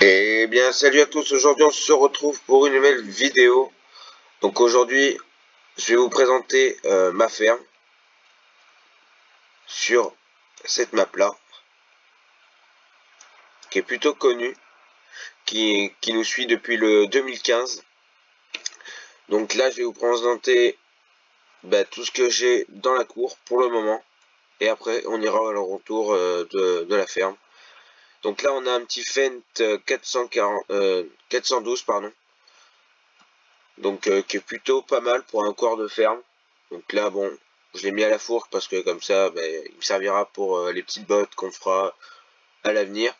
Eh bien, salut à tous, aujourd'hui on se retrouve pour une nouvelle vidéo. Donc aujourd'hui, je vais vous présenter ma ferme sur cette map là, qui est plutôt connue, qui nous suit depuis le 2015. Donc là, je vais vous présenter tout ce que j'ai dans la cour pour le moment. Et après, on ira à le retour de la ferme. Donc là, on a un petit Fendt 412, pardon. Donc qui est plutôt pas mal pour un corps de ferme. Donc là, bon, je l'ai mis à la fourche parce que comme ça, il me servira pour les petites bottes qu'on fera à l'avenir.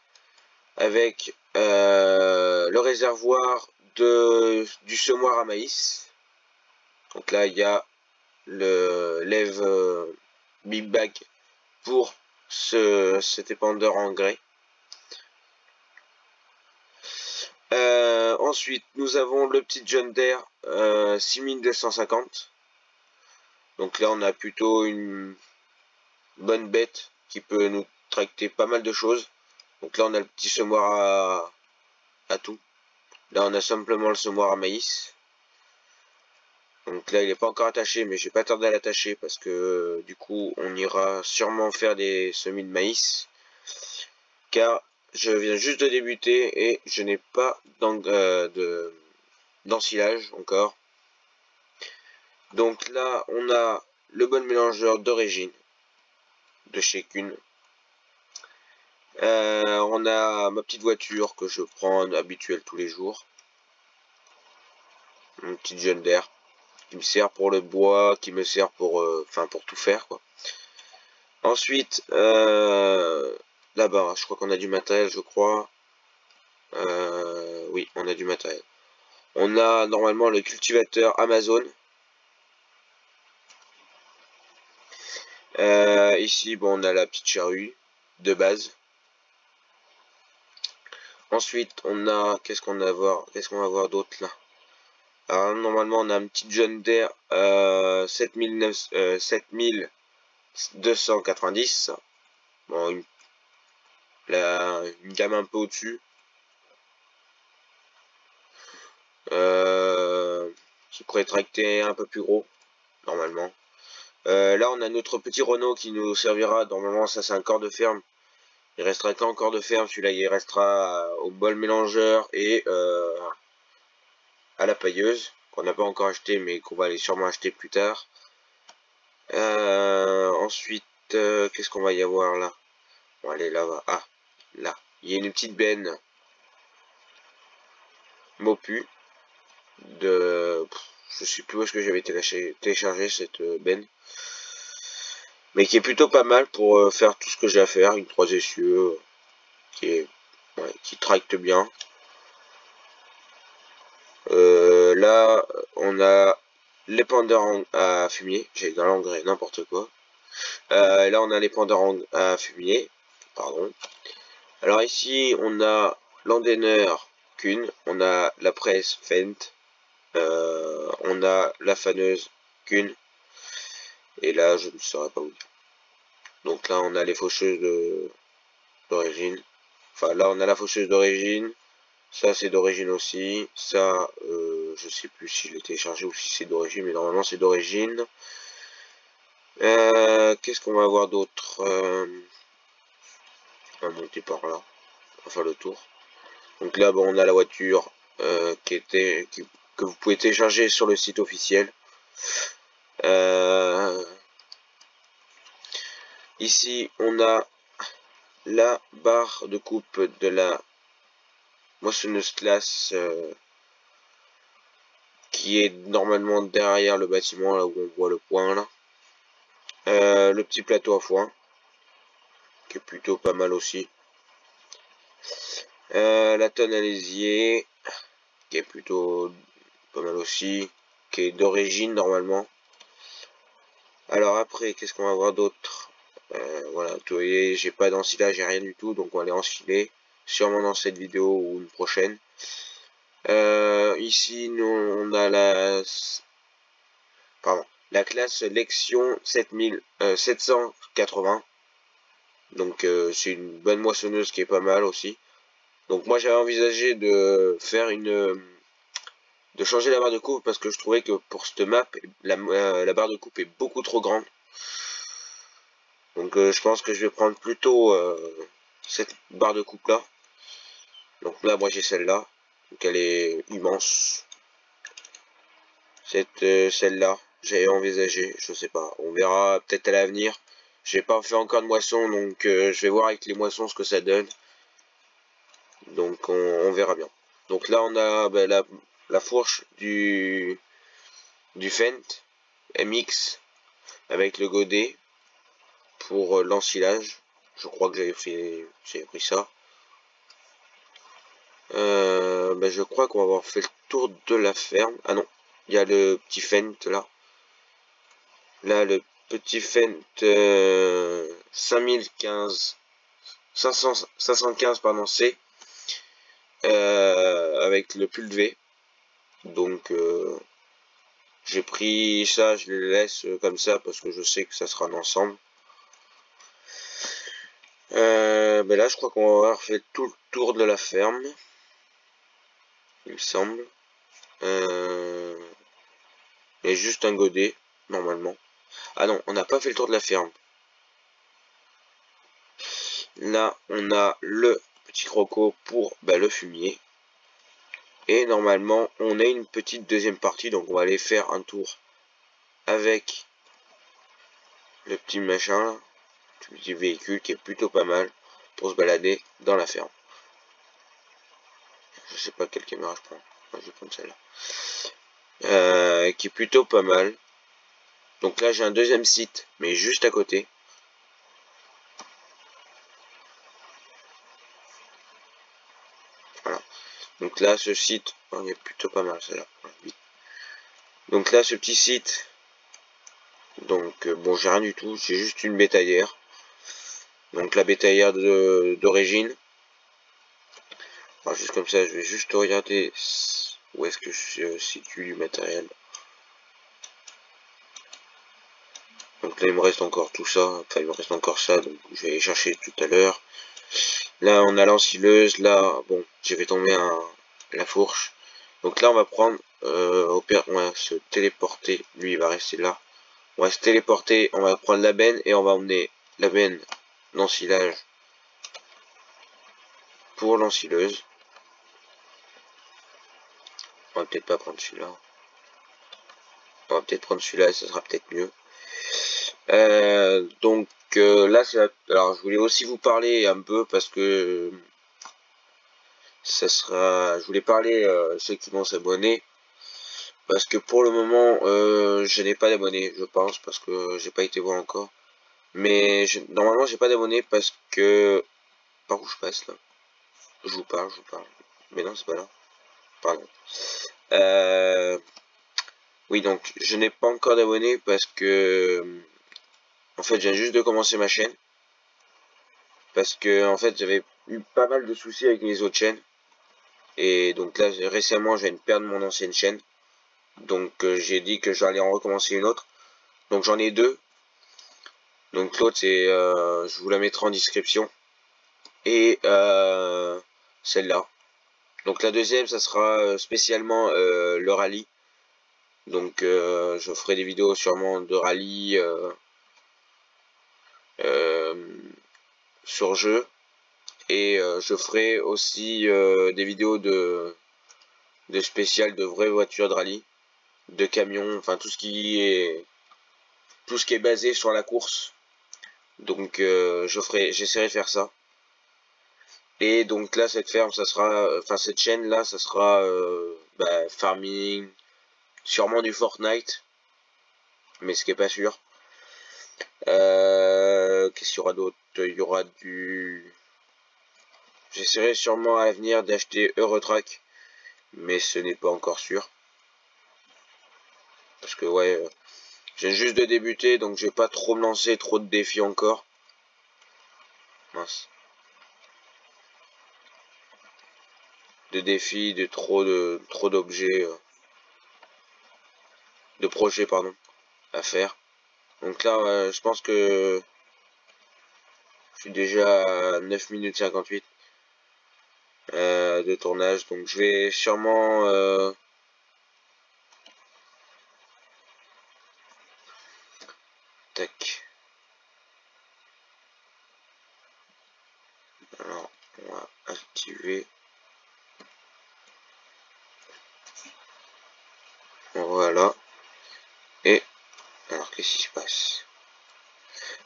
Avec le réservoir du semoir à maïs. Donc là, il y a le lève big bag pour cet épandeur en grès. Ensuite, nous avons le petit John Deere 6250. Donc là, on a plutôt une bonne bête qui peut nous tracter pas mal de choses. Donc là, on a le petit semoir à tout. Là, on a simplement le semoir à maïs. Donc là, il n'est pas encore attaché, mais j'ai pas tardé à l'attacher parce que du coup, on ira sûrement faire des semis de maïs. Car je viens juste de débuter et je n'ai pas d'ensilage encore. Donc là, on a le bon mélangeur d'origine de chez Kuhn. On a ma petite voiture que je prends habituelle tous les jours. Une petite John Deere qui me sert pour le bois, qui me sert pour, pour tout faire, quoi. Ensuite, là-bas, je crois qu'on a du matériel, je crois. Oui, on a du matériel. On a normalement le cultivateur Amazon. Ici, bon, on a la petite charrue de base. Ensuite, on a, qu'est-ce qu'on va voir d'autre là? Alors, normalement, on a un petit John Deere 7290. Bon, une gamme un peu au-dessus. Qui pourrait tracter un peu plus gros, normalement. Là, on a notre petit Renault qui nous servira. Normalement, ça, c'est un corps de ferme. Il restera qu'un corps de ferme. Celui-là, il restera au bol mélangeur et à la pailleuse, qu'on n'a pas encore acheté, mais qu'on va aller sûrement acheter plus tard. Ensuite, qu'est-ce qu'on va y avoir là? Bon, allez, là-bas. Ah, là. Il y a une petite benne Mopu de... Je sais plus où est-ce que j'avais téléchargé cette benne. Mais qui est plutôt pas mal pour faire tout ce que j'ai à faire. Une 3 essieux qui tracte bien. Là, on a l'épandeur à fumier. J'ai dans l'engrais, n'importe quoi. Là, on a l'épandeur à fumier. Pardon. Alors ici, on a l'endaineur Kuhn. On a la presse Fendt. On a la faneuse Kuhn. Et là, je ne saurais pas où dire. Donc là, on a les faucheuses d'origine. Enfin, là, on a la faucheuse d'origine. Ça, c'est d'origine aussi. Ça, je sais plus si je l'ai téléchargé ou si c'est d'origine, mais normalement, c'est d'origine. Qu'est-ce qu'on va avoir d'autre? On va monter par là. On va faire le tour. Donc là, bon, on a la voiture que vous pouvez télécharger sur le site officiel. Ici, on a la barre de coupe de la moissonneuse classe qui est normalement derrière le bâtiment, là où on voit le point là. Le petit plateau à foin qui est plutôt pas mal aussi. La tonne à lisier qui est plutôt pas mal aussi, qui est d'origine normalement. Alors après, qu'est-ce qu'on va voir d'autre? Voilà, vous voyez, j'ai pas d'ensilage, j'ai rien du tout, donc on va les ensiler, sûrement dans cette vidéo ou une prochaine. Ici, nous, on a la classe Lexion 780. Donc c'est une bonne moissonneuse qui est pas mal aussi. Donc moi j'avais envisagé de faire de changer la barre de coupe parce que je trouvais que pour cette map, la barre de coupe est beaucoup trop grande. Donc je pense que je vais prendre plutôt cette barre de coupe là. Donc là moi j'ai celle-là. Donc elle est immense. Celle-là, j'avais envisagé, je sais pas. On verra peut-être à l'avenir. J'ai pas fait encore de moisson, donc je vais voir avec les moissons ce que ça donne. Donc on verra bien. Donc là on a la fourche du Fendt MX avec le godet pour l'ensilage. Je crois que j'avais pris ça. Je crois qu'on va avoir fait le tour de la ferme. Ah non, il y a le petit Fendt là. Là, le petit Fendt 5015, 515 pardon, C, avec le pulvé. Donc, j'ai pris ça, je le laisse comme ça parce que je sais que ça sera un ensemble. Là, je crois qu'on va avoir fait tout le tour de la ferme, il me semble. Il y a juste un godet, normalement. Ah non, on n'a pas fait le tour de la ferme. Là, on a le petit croco pour le fumier. Et normalement, on a une petite deuxième partie, donc on va aller faire un tour avec le petit machin, là, le petit véhicule qui est plutôt pas mal pour se balader dans la ferme. Je sais pas quelle caméra je prends. Enfin, je vais prendre celle-là. Qui est plutôt pas mal. Donc là, j'ai un deuxième site, mais juste à côté. Voilà. Donc là, ce site, on est plutôt pas mal, celle-là. Donc là, ce petit site, donc bon, j'ai rien du tout, j'ai juste une bétaillère. Donc la bétaillère d'origine. Alors juste comme ça, je vais juste regarder où est-ce que je situe du matériel. Donc là, il me reste encore tout ça. Enfin, il me reste encore ça, donc je vais aller chercher tout à l'heure. Là, on a l'ensileuse. Là, bon, je vais tomber la fourche. Donc là, on va prendre, on va se téléporter. Lui, il va rester là. On va se téléporter, on va prendre la benne et on va emmener la benne d'ensilage pour l'ensileuse. On va peut-être pas prendre celui-là. On va peut-être prendre celui-là, ça sera peut-être mieux. Donc là, alors je voulais aussi vous parler un peu parce que je voulais parler ceux qui vont s'abonner parce que pour le moment, je n'ai pas d'abonnés, je pense, parce que j'ai pas été voir encore. Mais normalement, j'ai pas d'abonnés parce que par où je passe là? Je vous parle. Mais non, c'est pas là. Pardon. Oui, donc je n'ai pas encore d'abonnés parce que en fait, je viens juste de commencer ma chaîne. Parce que en fait, j'avais eu pas mal de soucis avec les autres chaînes. Et donc là, récemment, je viens de perdre mon ancienne chaîne. Donc j'ai dit que j'allais en recommencer une autre. Donc j'en ai deux. Donc l'autre, c'est, je vous la mettrai en description. Et celle-là. Donc la deuxième, ça sera spécialement le rallye. Donc je ferai des vidéos sûrement de rallye sur jeu. Et je ferai aussi des vidéos de spécial de vraies voitures de rallye, de camions, enfin tout ce qui est basé sur la course. Donc j'essaierai de faire ça. Et donc là cette ferme, ça sera, enfin cette chaîne là, ça sera farming, sûrement du Fortnite, mais ce qui est pas sûr. Qu'est-ce qu'il y aura d'autre? Il y aura j'essaierai sûrement à l'avenir d'acheter Eurotrack, mais ce n'est pas encore sûr. Parce que ouais, j'ai juste de débuter, donc je vais pas trop me lancer trop de défis encore. Mince. De défis, de trop d'objets, de projets pardon, à faire. Donc là, je pense que je suis déjà à 9 minutes 58. de tournage. Donc je vais sûrement tac. Alors on va activer. Voilà. Et alors qu'est-ce qui se passe?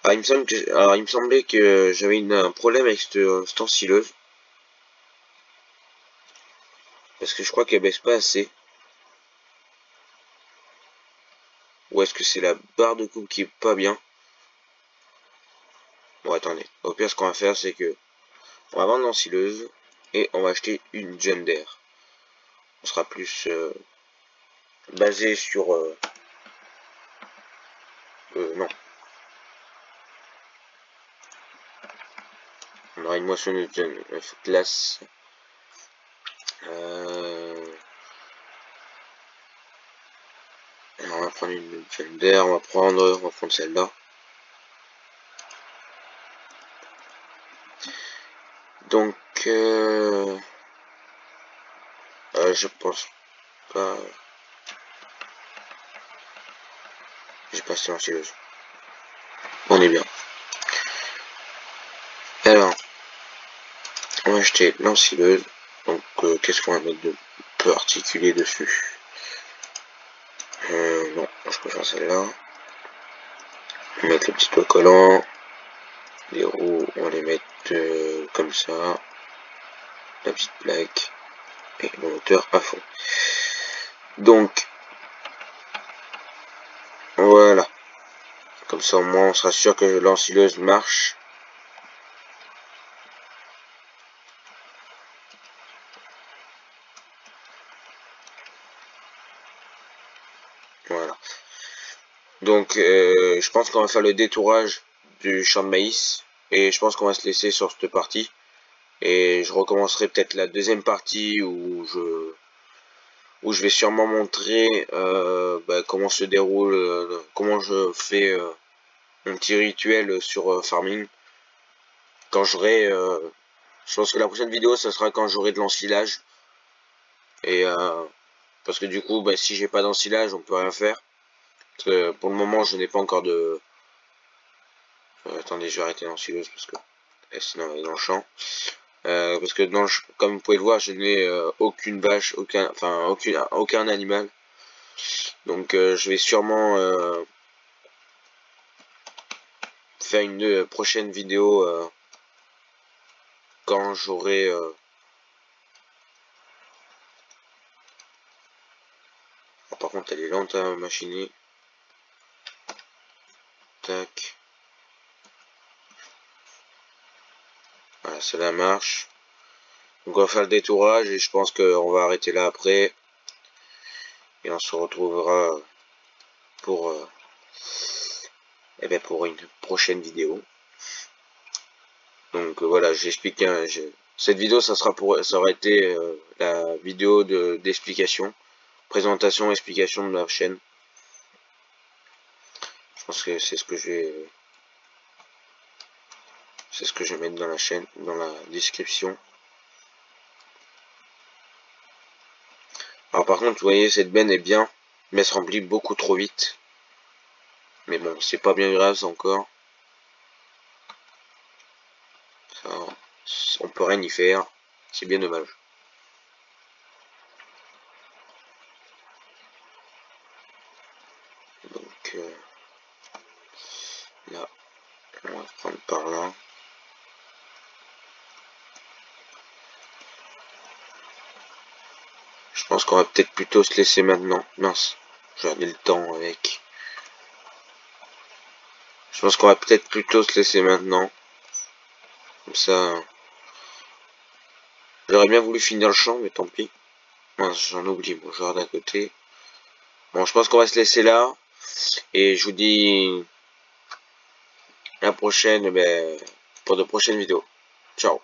Alors il me semblait que j'avais un problème avec cette ensileuse. Parce que je crois qu'elle baisse pas assez. Ou est-ce que c'est la barre de coupe qui est pas bien? Bon attendez. Au pire ce qu'on va faire c'est que on va vendre l'ensileuse et on va acheter une Gender. On sera plus basé sur non. On aura une moissonneuse glace. On va prendre une Gender, on va prendre celle-là. Donc je pense pas. J'ai pas assez l'ensileuse. On est bien. Alors, on va acheter l'ensileuse. Donc, qu'est-ce qu'on va mettre de particulier dessus? Non, je préfère celle-là. On va mettre le petit toit collant. Les roues, on va les mettre comme ça. La petite plaque. Et le moteur à fond. Donc, voilà. Comme ça, au moins, on sera sûr que l'ensileuse marche. Voilà. Donc, je pense qu'on va faire le détourage du champ de maïs. Et je pense qu'on va se laisser sur cette partie. Et je recommencerai peut-être la deuxième partie où je vais sûrement montrer comment se déroule, comment je fais mon petit rituel sur farming. Quand j'aurai, je pense que la prochaine vidéo, ça sera quand j'aurai de l'ensilage. Et parce que du coup, si j'ai pas d'ensilage, on peut rien faire. Parce que pour le moment, je n'ai pas encore de. Attendez, je vais arrêter l'ensileuse parce que sinon elle est dans le champ. Parce que comme vous pouvez le voir, je n'ai aucune vache, aucun animal. Donc je vais sûrement faire une prochaine vidéo quand j'aurai par contre elle est lente à machiner. Tac. Voilà, cela marche. Donc on va faire le détourage et je pense qu'on va arrêter là après. Et on se retrouvera pour pour une prochaine vidéo. Donc voilà, j'explique cette vidéo, ça aurait été la vidéo d'explication, présentation, explication de la chaîne. Je pense que c'est ce que je vais mettre dans la chaîne, dans la description. Alors par contre, vous voyez, cette benne est bien, mais elle se remplit beaucoup trop vite. Mais bon, c'est pas bien grave encore. Ça, on peut rien y faire. C'est bien dommage. Donc là, on va prendre par là. Je pense qu'on va peut-être plutôt se laisser maintenant. Mince, j'ai regardé le temps avec. Je pense qu'on va peut-être plutôt se laisser maintenant. Comme ça. J'aurais bien voulu finir le champ, mais tant pis. Mince, j'en oublie mon genre d'à côté. Bon, je pense qu'on va se laisser là. Et je vous dis à la prochaine pour de prochaines vidéos. Ciao.